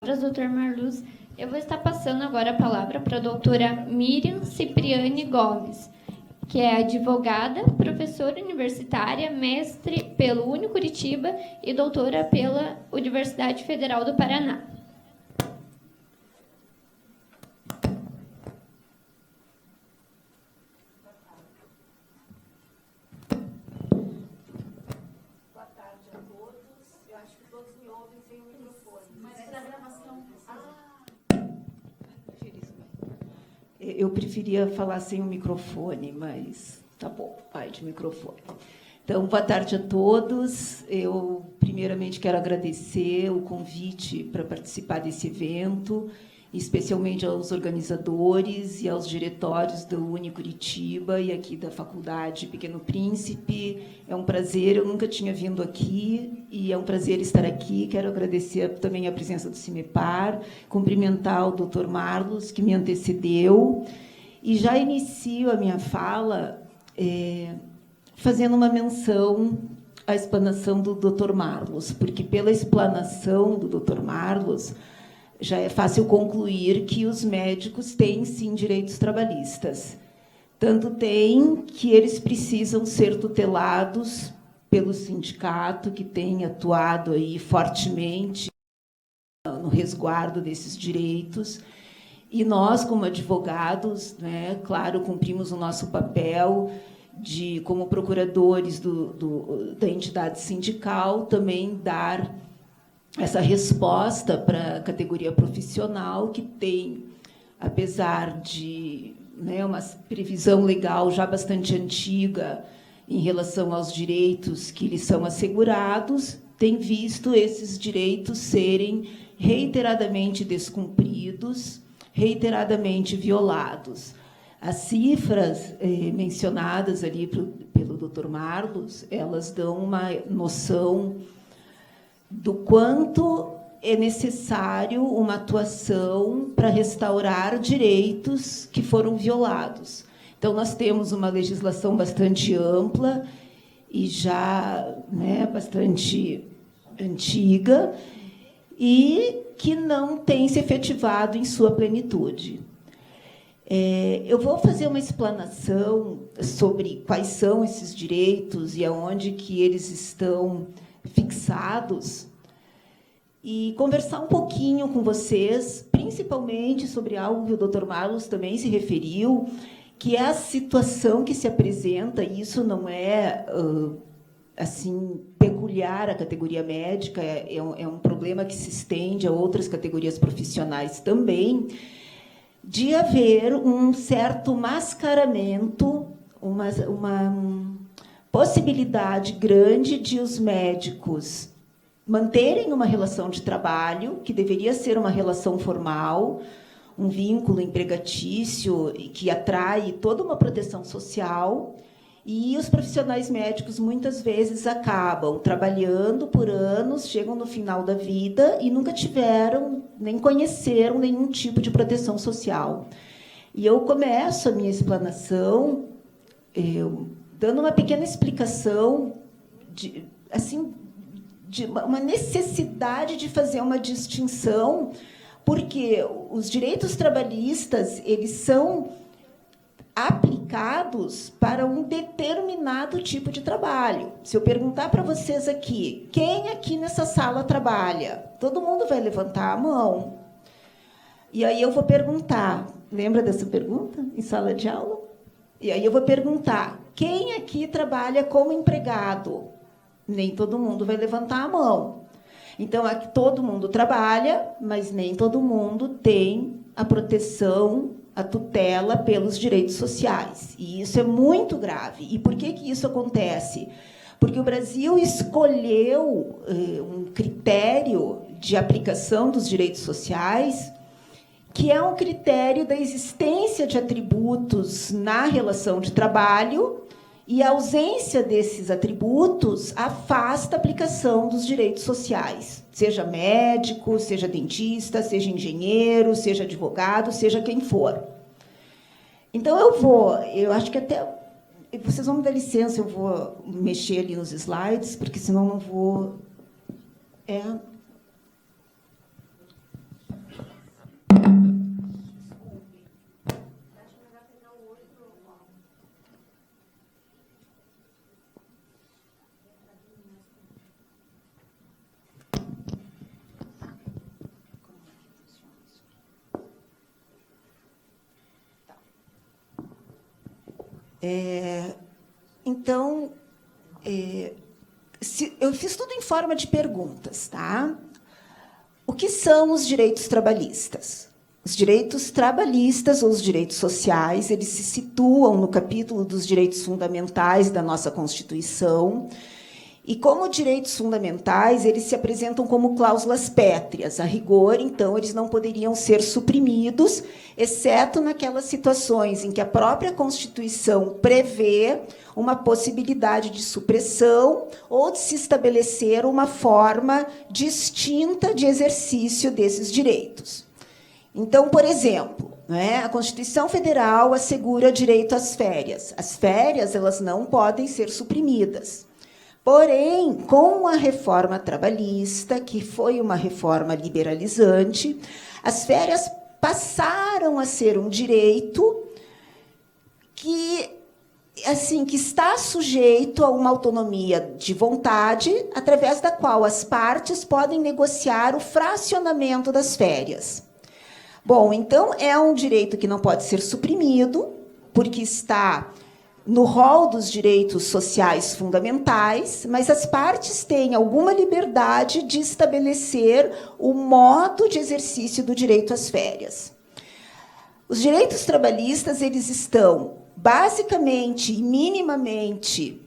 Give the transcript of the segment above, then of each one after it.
palavras, doutor Marluz. Eu vou estar passando agora a palavra para a doutora Miriam Cipriani Gomes, que é advogada, professora universitária, mestre pelo Unicuritiba e doutora pela Universidade Federal do Paraná. Boa tarde a todos. Eu acho que todos me ouvem sem o microfone. Mas para a gravação eu preferia falar sem o microfone, mas tá bom, vai de microfone. Então, boa tarde a todos. Eu, primeiramente, quero agradecer o convite para participar desse evento, especialmente aos organizadores e aos diretórios do Unicuritiba e aqui da Faculdade Pequeno Príncipe. É um prazer, eu nunca tinha vindo aqui, e é um prazer estar aqui. Quero agradecer também a presença do CIMEPAR, cumprimentar o doutor Marluz, que me antecedeu, e já inicio a minha fala fazendo uma menção à explanação do doutor Marluz, porque, pela explanação do doutor Marluz, já é fácil concluir que os médicos têm, sim, direitos trabalhistas. Tanto têm que eles precisam ser tutelados pelo sindicato, que tem atuado aí fortemente no resguardo desses direitos. E nós, como advogados, né, claro, cumprimos o nosso papel como procuradores da entidade sindical, também dar essa resposta para a categoria profissional, que tem, apesar de, né, uma previsão legal já bastante antiga em relação aos direitos que lhes são assegurados, tem visto esses direitos serem reiteradamente descumpridos, reiteradamente violados. As cifras mencionadas ali pelo Dr. Marluz, elas dão uma noção do quanto é necessário uma atuação para restaurar direitos que foram violados. Então, nós temos uma legislação bastante ampla e já, né, bastante antiga, e que não tem se efetivado em sua plenitude. Eu vou fazer uma explanação sobre quais são esses direitos e aonde que eles estão fixados, e conversar um pouquinho com vocês, principalmente sobre algo que o Dr. Marluz também se referiu, que é a situação que se apresenta. Isso não é assim peculiar à categoria médica, é um problema que se estende a outras categorias profissionais também, de haver um certo mascaramento, uma possibilidade grande de os médicos manterem uma relação de trabalho, que deveria ser uma relação formal, um vínculo empregatício que atrai toda uma proteção social, e os profissionais médicos, muitas vezes, acabam trabalhando por anos, chegam no final da vida e nunca tiveram, nem conheceram nenhum tipo de proteção social. E eu começo a minha explanação dando uma pequena explicação de uma necessidade de fazer uma distinção, porque os direitos trabalhistas, eles são aplicados para um determinado tipo de trabalho. Se eu perguntar para vocês aqui, quem aqui nessa sala trabalha? Todo mundo vai levantar a mão. E aí eu vou perguntar, lembra dessa pergunta em sala de aula? E aí eu vou perguntar, quem aqui trabalha como empregado? Nem todo mundo vai levantar a mão. Então, aqui todo mundo trabalha, mas nem todo mundo tem a proteção, a tutela pelos direitos sociais. E isso é muito grave. E por que isso acontece? Porque o Brasil escolheu um critério de aplicação dos direitos sociais, que é um critério da existência de atributos na relação de trabalho, e a ausência desses atributos afasta a aplicação dos direitos sociais, seja médico, seja dentista, seja engenheiro, seja advogado, seja quem for. Então, eu acho que até... Vocês vão me dar licença, eu vou mexer ali nos slides, porque senão não vou... Então, eu fiz tudo em forma de perguntas, tá? O que são os direitos trabalhistas? Os direitos trabalhistas ou os direitos sociais, eles se situam no capítulo dos direitos fundamentais da nossa Constituição. E, como direitos fundamentais, eles se apresentam como cláusulas pétreas. A rigor, então, eles não poderiam ser suprimidos, exceto naquelas situações em que a própria Constituição prevê uma possibilidade de supressão ou de se estabelecer uma forma distinta de exercício desses direitos. Então, por exemplo, a Constituição Federal assegura direito às férias. As férias, elas não podem ser suprimidas. Porém, com a reforma trabalhista, que foi uma reforma liberalizante, as férias passaram a ser um direito que está sujeito a uma autonomia de vontade, através da qual as partes podem negociar o fracionamento das férias. Bom, então, é um direito que não pode ser suprimido, porque está no rol dos direitos sociais fundamentais, mas as partes têm alguma liberdade de estabelecer o modo de exercício do direito às férias. Os direitos trabalhistas, eles estão basicamente e minimamente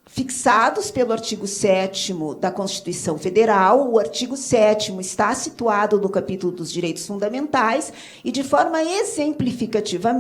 fixados pelo artigo 7º da Constituição Federal. O artigo 7º está situado no capítulo dos direitos fundamentais e, de forma exemplificativa,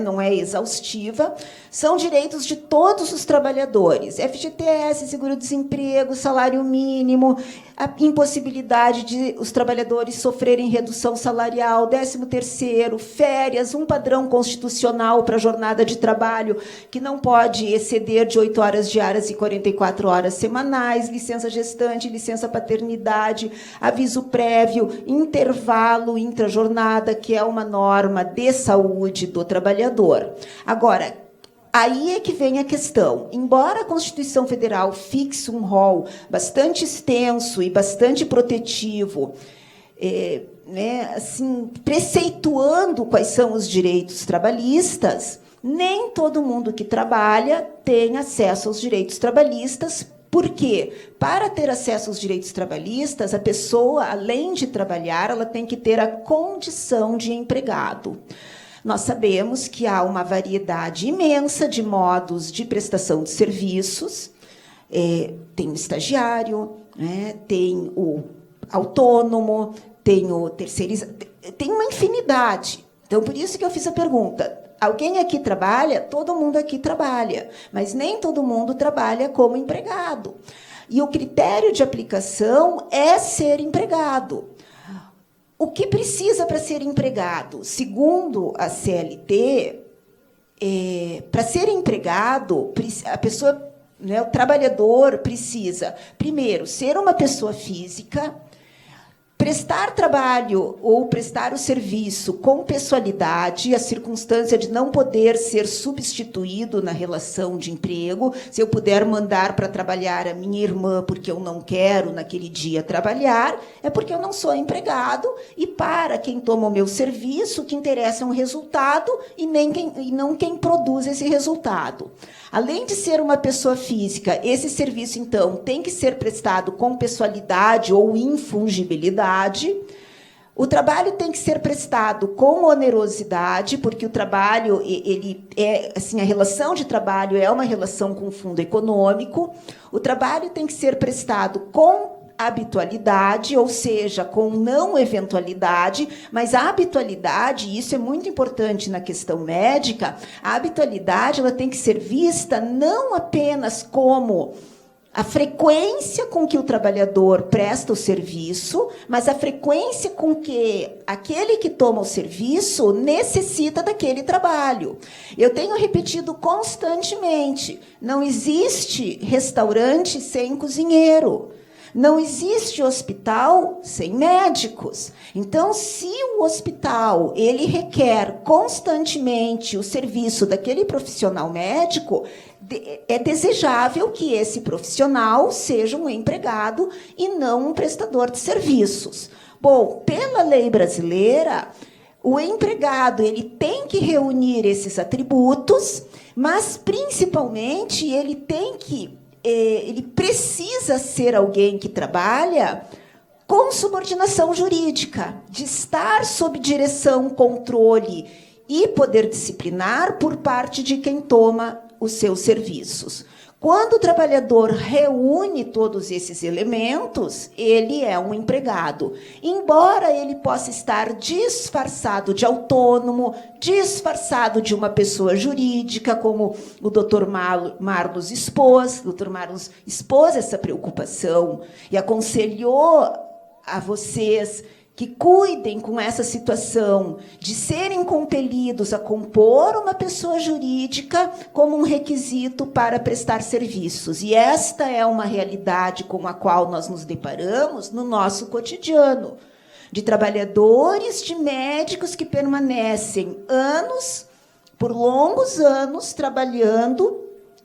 não é exaustiva, são direitos de todos os trabalhadores: FGTS, seguro-desemprego, salário mínimo, a impossibilidade de os trabalhadores sofrerem redução salarial, 13º, férias, um padrão constitucional para a jornada de trabalho que não pode exceder de 8 horas diárias e 44 horas semanais, licença gestante, licença paternidade, aviso prévio, intervalo intrajornada, que é uma norma de saúde do trabalhador. Agora, aí é que vem a questão. Embora a Constituição Federal fixe um rol bastante extenso e bastante protetivo, preceituando quais são os direitos trabalhistas, nem todo mundo que trabalha tem acesso aos direitos trabalhistas. Por quê? Para ter acesso aos direitos trabalhistas, a pessoa, além de trabalhar, ela tem que ter a condição de empregado. Nós sabemos que há uma variedade imensa de modos de prestação de serviços. Tem o estagiário, tem o autônomo, tem o terceirizado, tem uma infinidade. Então, por isso que eu fiz a pergunta. Alguém aqui trabalha? Todo mundo aqui trabalha, mas nem todo mundo trabalha como empregado. E o critério de aplicação é ser empregado. O que precisa para ser empregado? Segundo a CLT, para ser empregado, a pessoa, o trabalhador precisa, primeiro, ser uma pessoa física, prestar trabalho ou prestar o serviço com pessoalidade, a circunstância de não poder ser substituído na relação de emprego. Se eu puder mandar para trabalhar a minha irmã porque eu não quero naquele dia trabalhar, é porque eu não sou empregado, e para quem toma o meu serviço, o que interessa é um resultado e não quem produz esse resultado. Além de ser uma pessoa física, esse serviço, então, tem que ser prestado com pessoalidade ou infungibilidade. O trabalho tem que ser prestado com onerosidade, porque o trabalho, a relação de trabalho é uma relação com fundo econômico. O trabalho tem que ser prestado com habitualidade, ou seja, com não eventualidade, mas a habitualidade, isso é muito importante na questão médica, a habitualidade ela tem que ser vista não apenas como a frequência com que o trabalhador presta o serviço, mas a frequência com que aquele que toma o serviço necessita daquele trabalho. Eu tenho repetido constantemente, não existe restaurante sem cozinheiro. Não existe hospital sem médicos. Então, se o hospital ele requer constantemente o serviço daquele profissional médico, é desejável que esse profissional seja um empregado e não um prestador de serviços. Bom, pela lei brasileira, o empregado ele tem que reunir esses atributos, mas, principalmente, ele precisa ser alguém que trabalha com subordinação jurídica, de estar sob direção, controle e poder disciplinar por parte de quem toma os seus serviços. Quando o trabalhador reúne todos esses elementos, ele é um empregado. Embora ele possa estar disfarçado de autônomo, disfarçado de uma pessoa jurídica, como o Dr. Marlos expôs. O Dr. Marlos expôs essa preocupação e aconselhou a vocês que cuidem com essa situação de serem compelidos a compor uma pessoa jurídica como um requisito para prestar serviços. E esta é uma realidade com a qual nós nos deparamos no nosso cotidiano, de trabalhadores, de médicos que permanecem por longos anos, trabalhando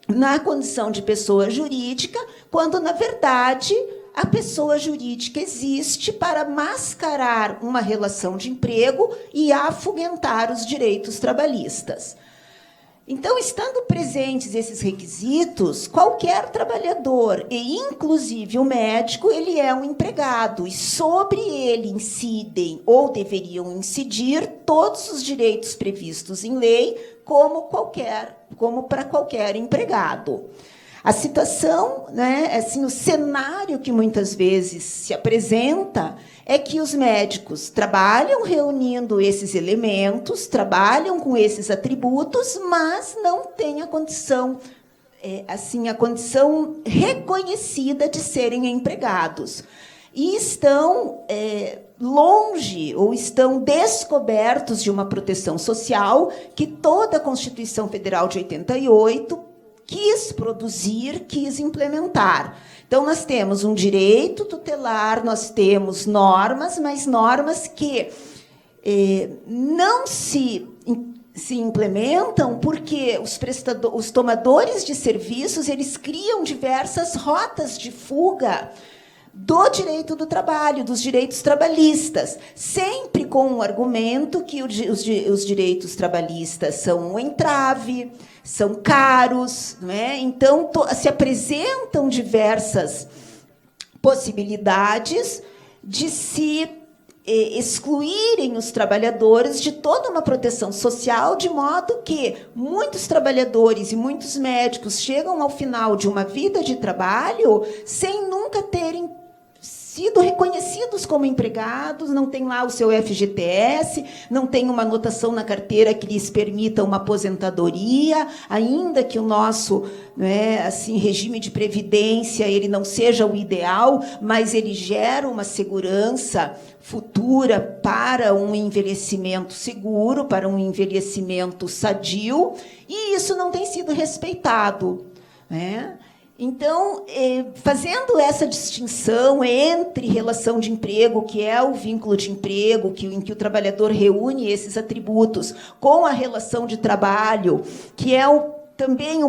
na condição de pessoa jurídica, quando, na verdade, a pessoa jurídica existe para mascarar uma relação de emprego e afugentar os direitos trabalhistas. Então, estando presentes esses requisitos, qualquer trabalhador, e inclusive o médico, ele é um empregado, e sobre ele incidem ou deveriam incidir todos os direitos previstos em lei, como para qualquer empregado. A situação, assim, o cenário que muitas vezes se apresenta é que os médicos trabalham reunindo esses elementos, trabalham com esses atributos, mas não têm a condição reconhecida de serem empregados. E estão longe ou estão descobertos de uma proteção social que toda a Constituição Federal de 88 quis produzir, quis implementar. Então, nós temos um direito tutelar, nós temos normas, mas normas que não se implementam porque os tomadores de serviços eles criam diversas rotas de fuga do direito do trabalho, dos direitos trabalhistas, sempre com o argumento que os direitos trabalhistas são um entrave, são caros, não é? Então, se apresentam diversas possibilidades de se excluírem os trabalhadores de toda uma proteção social, de modo que muitos trabalhadores e muitos médicos chegam ao final de uma vida de trabalho sem nunca terem sido reconhecidos como empregados, não tem lá o seu FGTS, não tem uma anotação na carteira que lhes permita uma aposentadoria, ainda que o nosso regime de previdência ele não seja o ideal, mas ele gera uma segurança futura para um envelhecimento seguro, para um envelhecimento sadio, e isso não tem sido respeitado, né? Então, fazendo essa distinção entre relação de emprego, que é o vínculo de emprego, em que o trabalhador reúne esses atributos, com a relação de trabalho, que é também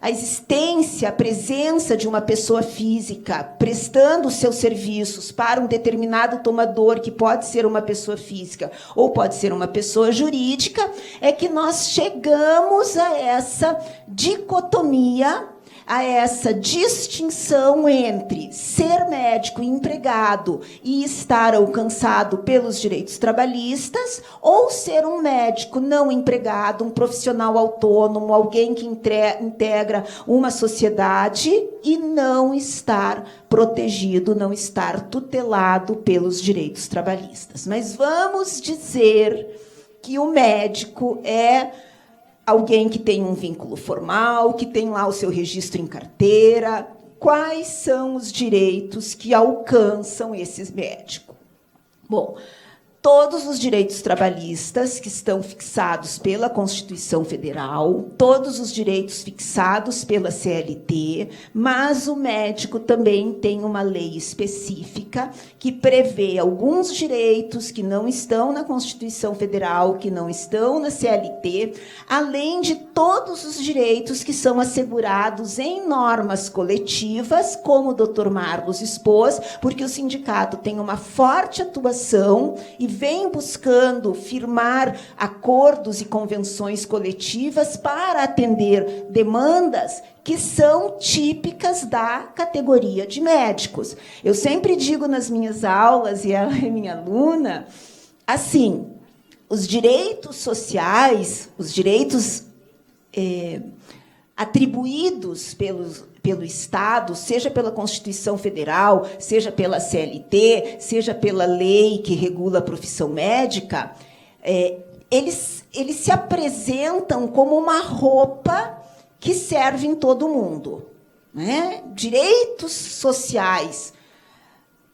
a existência, a presença de uma pessoa física prestando os seus serviços para um determinado tomador, que pode ser uma pessoa física ou pode ser uma pessoa jurídica, é que nós chegamos a essa dicotomia, a essa distinção entre ser médico empregado e estar alcançado pelos direitos trabalhistas, ou ser um médico não empregado, um profissional autônomo, alguém que integra uma sociedade e não estar protegido, não estar tutelado pelos direitos trabalhistas. Mas vamos dizer que o médico é alguém que tem um vínculo formal, que tem lá o seu registro em carteira. Quais são os direitos que alcançam esses médicos? Bom, todos os direitos trabalhistas que estão fixados pela Constituição Federal, todos os direitos fixados pela CLT, mas o médico também tem uma lei específica que prevê alguns direitos que não estão na Constituição Federal, que não estão na CLT, além de todos os direitos que são assegurados em normas coletivas, como o Dr. Marlos expôs, porque o sindicato tem uma forte atuação e vem buscando firmar acordos e convenções coletivas para atender demandas que são típicas da categoria de médicos. Eu sempre digo nas minhas aulas, e ela é minha aluna, assim, os direitos sociais, os direitos atribuídos pelo Estado, seja pela Constituição Federal, seja pela CLT, seja pela lei que regula a profissão médica, eles se apresentam como uma roupa que serve em todo mundo, né? Direitos sociais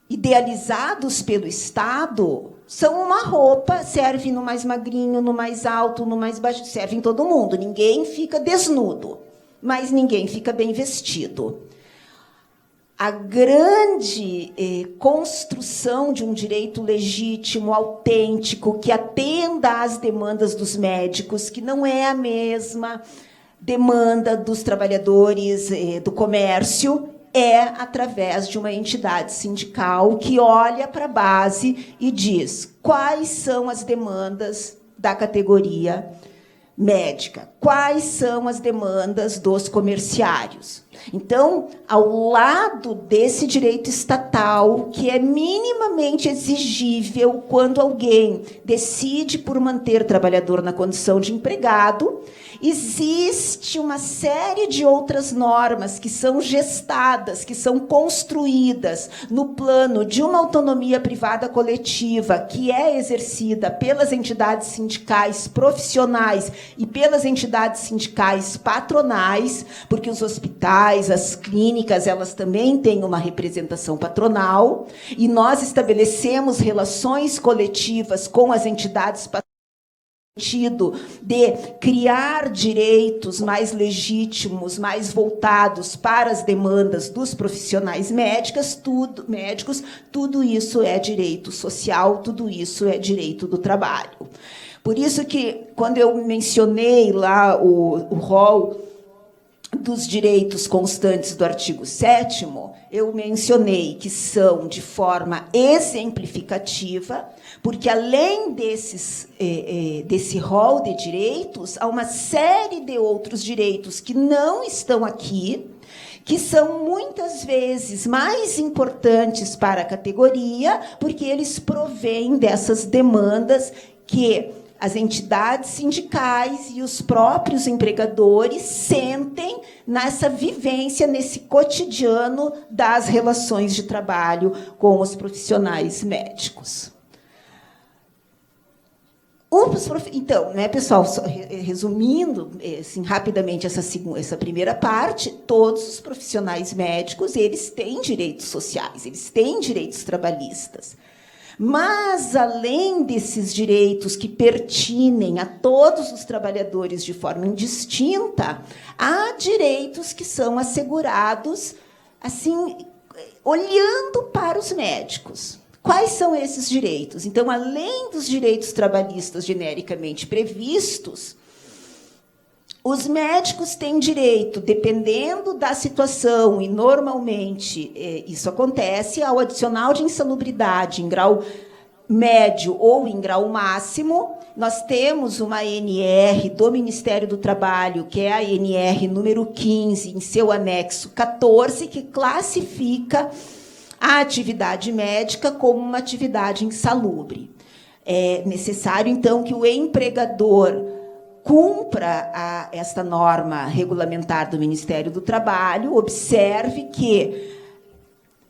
idealizados pelo Estado são uma roupa, serve no mais magrinho, no mais alto, no mais baixo, serve em todo mundo. Ninguém fica desnudo, mas ninguém fica bem vestido. A grande construção de um direito legítimo, autêntico, que atenda às demandas dos médicos, que não é a mesma demanda dos trabalhadores do comércio, é através de uma entidade sindical que olha para a base e diz quais são as demandas da categoria médica, quais são as demandas dos comerciários. Então, ao lado desse direito estatal, que é minimamente exigível quando alguém decide por manter o trabalhador na condição de empregado, existe uma série de outras normas que são gestadas, que são construídas no plano de uma autonomia privada coletiva que é exercida pelas entidades sindicais profissionais e pelas entidades sindicais patronais, porque os hospitais, as clínicas, elas também têm uma representação patronal, e nós estabelecemos relações coletivas com as entidades patronais sentido de criar direitos mais legítimos, mais voltados para as demandas dos profissionais médicos, tudo isso é direito social, tudo isso é direito do trabalho. Por isso que, quando eu mencionei lá o rol dos direitos constantes do artigo 7º, eu mencionei que são de forma exemplificativa, porque, além desse rol de direitos, há uma série de outros direitos que não estão aqui, que são, muitas vezes, mais importantes para a categoria, porque eles provêm dessas demandas que as entidades sindicais e os próprios empregadores sentem nessa vivência, nesse cotidiano das relações de trabalho com os profissionais médicos. Então, né, pessoal, resumindo assim, rapidamente essa primeira parte, todos os profissionais médicos, eles têm direitos sociais, eles têm direitos trabalhistas. Mas, além desses direitos que pertinem a todos os trabalhadores de forma indistinta, há direitos que são assegurados, assim, olhando para os médicos. Quais são esses direitos? Então, além dos direitos trabalhistas genericamente previstos, os médicos têm direito, dependendo da situação, e normalmente isso acontece, ao adicional de insalubridade em grau médio ou em grau máximo. Nós temos uma ANR do Ministério do Trabalho, que é a ANR número 15, em seu anexo 14, que classifica a atividade médica como uma atividade insalubre. É necessário, então, que o empregador cumpra esta norma regulamentar do Ministério do Trabalho, observe que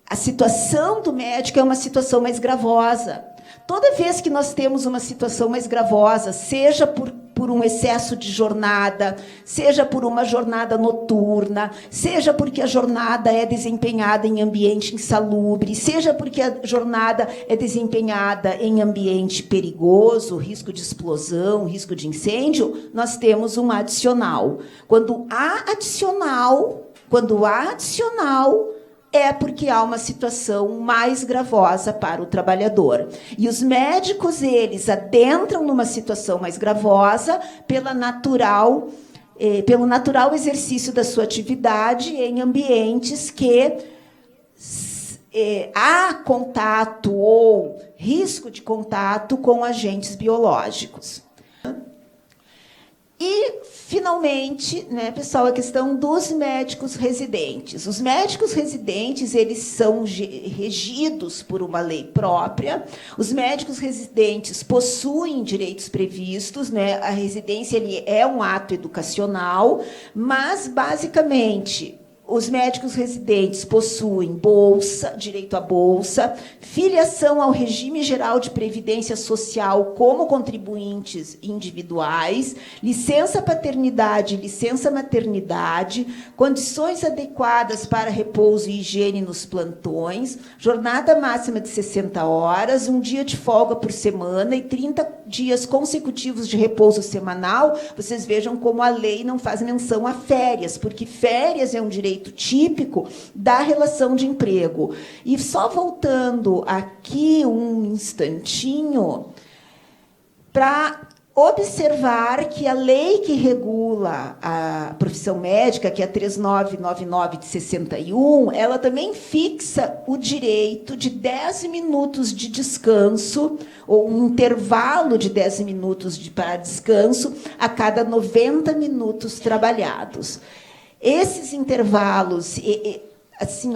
a situação do médico é uma situação mais gravosa. Toda vez que nós temos uma situação mais gravosa, seja por um excesso de jornada, seja por uma jornada noturna, seja porque a jornada é desempenhada em ambiente insalubre, seja porque a jornada é desempenhada em ambiente perigoso, risco de explosão, risco de incêndio, nós temos um adicional. Quando há adicional, é porque há uma situação mais gravosa para o trabalhador. E os médicos, eles adentram numa situação mais gravosa pelo natural exercício da sua atividade em ambientes que há contato ou risco de contato com agentes biológicos. E, finalmente, né, pessoal, a questão dos médicos residentes. Os médicos residentes, eles são regidos por uma lei própria. Os médicos residentes possuem direitos previstos, né? A residência é um ato educacional, mas, basicamente, os médicos residentes possuem bolsa, direito à bolsa, filiação ao regime geral de previdência social como contribuintes individuais, licença paternidade e licença maternidade, condições adequadas para repouso e higiene nos plantões, jornada máxima de 60 horas, um dia de folga por semana e 30 dias consecutivos de repouso semanal. Vocês vejam como a lei não faz menção a férias, porque férias é um direito típico da relação de emprego. E só voltando aqui um instantinho para observar que a lei que regula a profissão médica, que é a 3999 de 61, ela também fixa o direito de 10 minutos de descanso, ou um intervalo de 10 minutos para descanso a cada 90 minutos trabalhados. Esses intervalos, assim,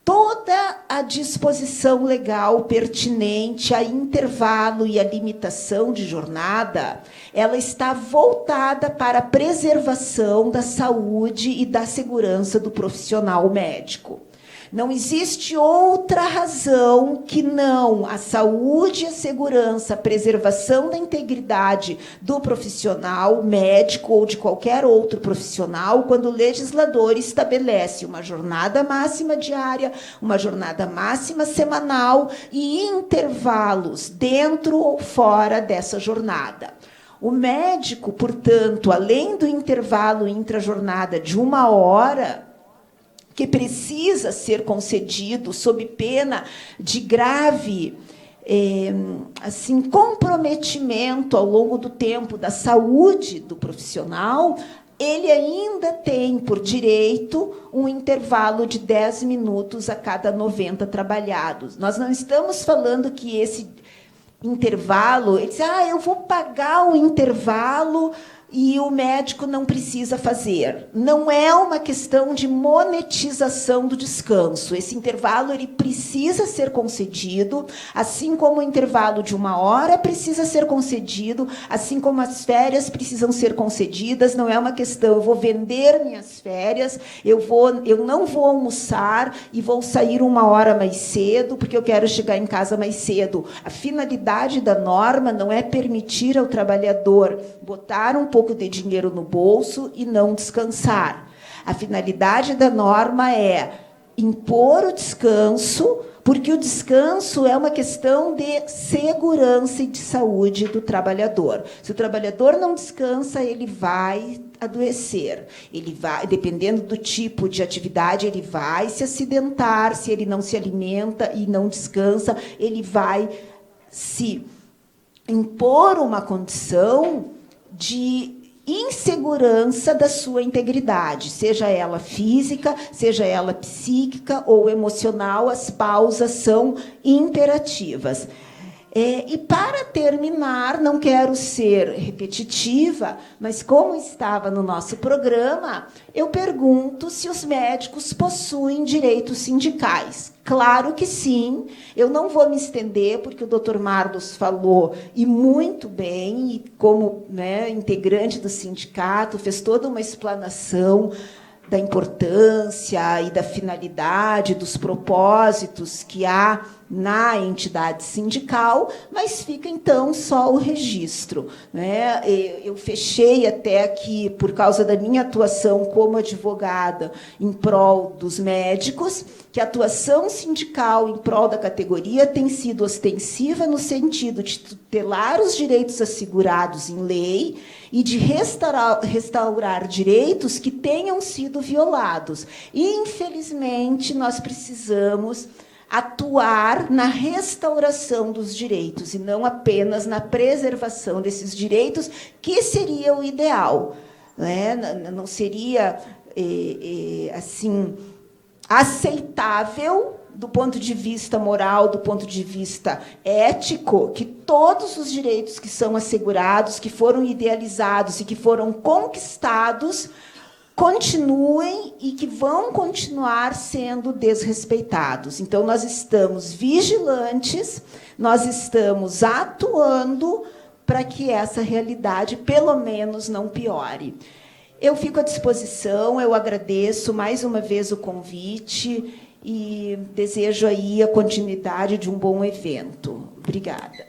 toda a disposição legal pertinente a intervalo e a limitação de jornada, ela está voltada para a preservação da saúde e da segurança do profissional médico. Não existe outra razão que não a saúde, a segurança, a preservação da integridade do profissional médico ou de qualquer outro profissional, quando o legislador estabelece uma jornada máxima diária, uma jornada máxima semanal e intervalos dentro ou fora dessa jornada. O médico, portanto, além do intervalo intrajornada de 1 hora, que precisa ser concedido sob pena de grave comprometimento ao longo do tempo da saúde do profissional, ele ainda tem, por direito, um intervalo de 10 minutos a cada 90 trabalhados. Nós não estamos falando que esse intervalo, ele diz, eu vou pagar o intervalo e o médico não precisa fazer. Não é uma questão de monetização do descanso. Esse intervalo ele precisa ser concedido, assim como o intervalo de 1 hora precisa ser concedido, assim como as férias precisam ser concedidas. Não é uma questão, eu vou vender minhas férias, eu não vou almoçar e vou sair 1 hora mais cedo, porque eu quero chegar em casa mais cedo. A finalidade da norma não é permitir ao trabalhador botar um pouco de dinheiro no bolso e não descansar. A finalidade da norma é impor o descanso, porque o descanso é uma questão de segurança e de saúde do trabalhador. Se o trabalhador não descansa, ele vai adoecer. Ele vai, dependendo do tipo de atividade, ele vai se acidentar. Se ele não se alimenta e não descansa, ele vai se impor uma condição de insegurança da sua integridade, seja ela física, seja ela psíquica ou emocional. As pausas são imperativas. E, para terminar, não quero ser repetitiva, mas como estava no nosso programa, eu pergunto se os médicos possuem direitos sindicais. Claro que sim. Eu não vou me estender, porque o Dr. Marlos falou, e muito bem, e como integrante do sindicato, fez toda uma explanação da importância e da finalidade, dos propósitos que há na entidade sindical, mas fica, então, só o registro. Eu fechei até aqui, por causa da minha atuação como advogada em prol dos médicos, que a atuação sindical em prol da categoria tem sido ostensiva no sentido de tutelar os direitos assegurados em lei e de restaurar direitos que tenham sido violados. E, infelizmente, nós precisamos atuar na restauração dos direitos e não apenas na preservação desses direitos, que seria o ideal. Não seria assim aceitável do ponto de vista moral, do ponto de vista ético, que todos os direitos que são assegurados, que foram idealizados e que foram conquistados, continuem e que vão continuar sendo desrespeitados. Então, nós estamos vigilantes, nós estamos atuando para que essa realidade, pelo menos, não piore. Eu fico à disposição, eu agradeço mais uma vez o convite e desejo aí a continuidade de um bom evento. Obrigada.